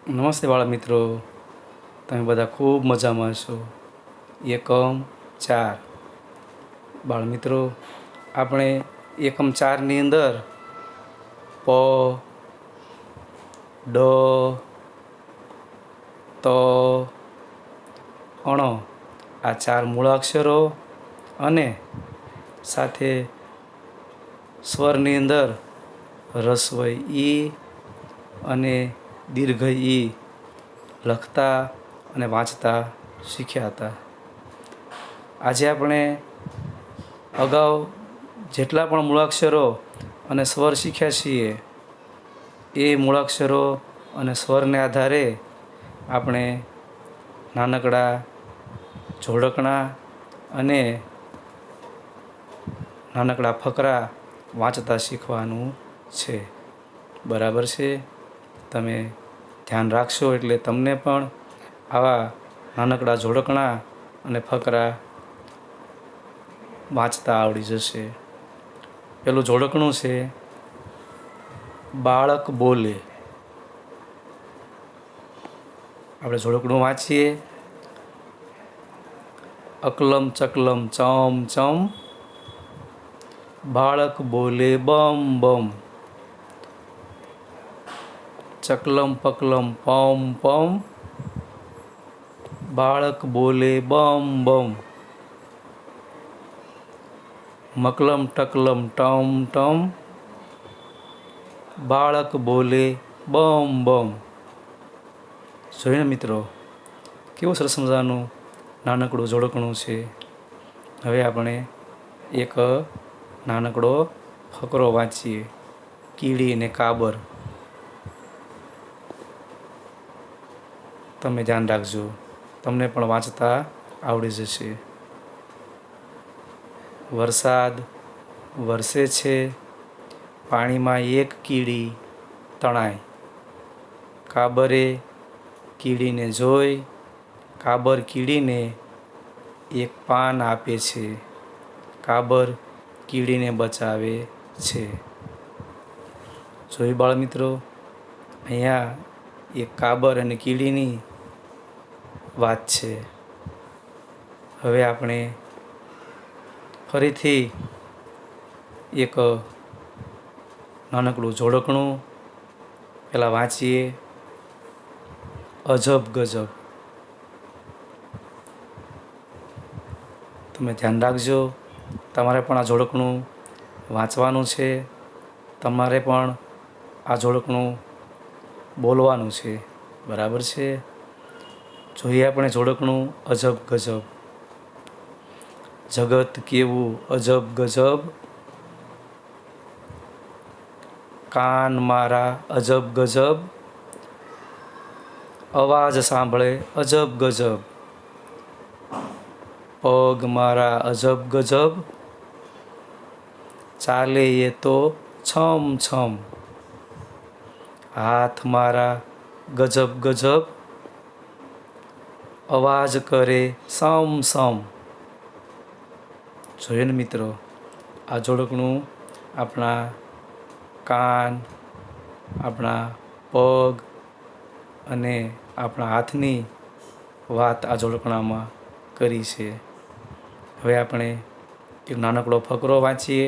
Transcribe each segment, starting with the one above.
નમસ્તે બાળ મિત્રો, તમે બધા ખૂબ મજામાં છો. એકમ 4 બાળ મિત્રો, આપણે એકમ 4ની અંદર પ, ડ, ત, અણ આ 4 મૂળાક્ષરો અને સાથે સ્વરની અંદર હ્રસ્વ ઈ અને દીર્ઘ ઈ લખતા અને વાંચતા શીખ્યા હતા. આજે આપણે અગાઉ જેટલા પણ મૂળાક્ષરો અને સ્વર શીખ્યા છીએ એ મૂળાક્ષરો અને સ્વરને આધારે આપણે નાનકડા જોડકણા અને નાનકડા ફકરા વાંચતા શીખવાનું છે. બરાબર છે? તમે ધ્યાન રાખશો એટલે તમને પણ આવા નાનકડા જોડકણા અને ફકરા વાંચતા આવડી જશે. પેલું જોડકણું છે બાળક બોલે. આપણે જોડકણું વાંચીએ. અકલમ ચકલમ ચમ ચમ, બાળક બોલે બમ બમ. ચકલમ પકલમ પમ પમ, બાળક બોલે બમ બમ. મકલમ ટકલમ ટમ ટમ, બાળક બોલે બમ બમ. જોઈને મિત્રો, કેવું સરસ મજાનું નાનકડું જોડકણું છે. હવે આપણે એક નાનકડો ફકરો વાંચીએ. કીડી અને કાબર. તમે ધ્યાન રાખજો, તમને પણ વાંચતા આવડી જશે. વરસાદ વરસે છે, પાણીમાં એક કીડી તણાય. કાબરે કીડીને જોઈ કાબર કીડીને એક પાન આપે છે. કાબર કીડીને બચાવે છે. જોઈ બાળ મિત્રો, અહીંયા એક કાબર અને કીડીની વાત છે. હવે આપણે ફરીથી એક નાનકડું જોડકણું પહેલાં વાંચીએ. અજબ ગજબ. તમે ધ્યાન રાખજો, તમારે પણ આ જોડકણું વાંચવાનું છે. તમારે પણ આ જોડકણું બોલવાનું છે. બરાબર છે? જોઈએ આપણે જોડકણું અજબ ગજબ. જગત કેવું અજબ ગજબ, કાન મારા અજબ ગજબ, અવાજ સાંભળે અજબ ગજબ. પગ મારા અજબ ગજબ, ચાલે એ તો છમ છમ. હાથ મારા ગજબ ગજબ, અવાજ કરે સમ સમ. જોયું ને મિત્રો, આ જોડકણું આપણા કાન, આપણા પગ અને આપણા હાથની વાત આ જોડકણામાં કરી છે. હવે આપણે એક નાનકડો ફકરો વાંચીએ.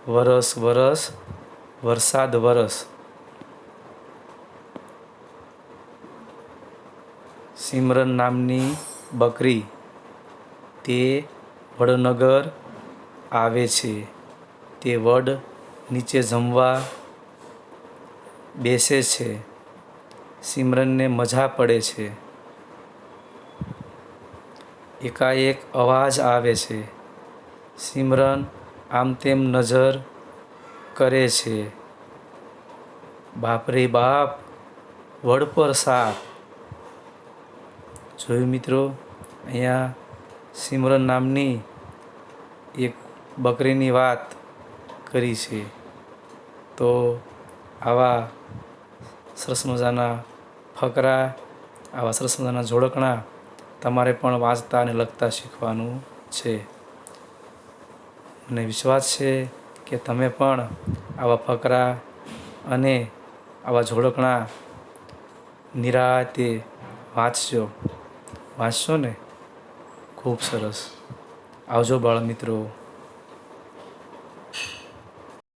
વરસ વરસ વરસાદ વરસ. સિમરન નામની બકરી તે વડનગર આવે છે. તે વડ નીચે જમવા બેસે છે. સિમરનને મજા પડે છે. એકાએક અવાજ આવે છે. સિમરન આમ તેમ નજર કરે છે. બાપ રે બાપ, વડ પર સાપ. જોયું મિત્રો, અહીંયા સિમરન નામની એક બકરીની વાત કરી છે. તો આવા સરસ મજાના ફકરા, આવા સરસ મજાના જોડકણા તમારે પણ વાંચતા અને લખતા શીખવાનું છે. મને વિશ્વાસ છે કે તમે પણ આવા ફકરા અને આવા જોડકણા નિરાતે વાંચજો. વાંચશો ને? ખૂબ સરસ. આવજો બાળ મિત્રો.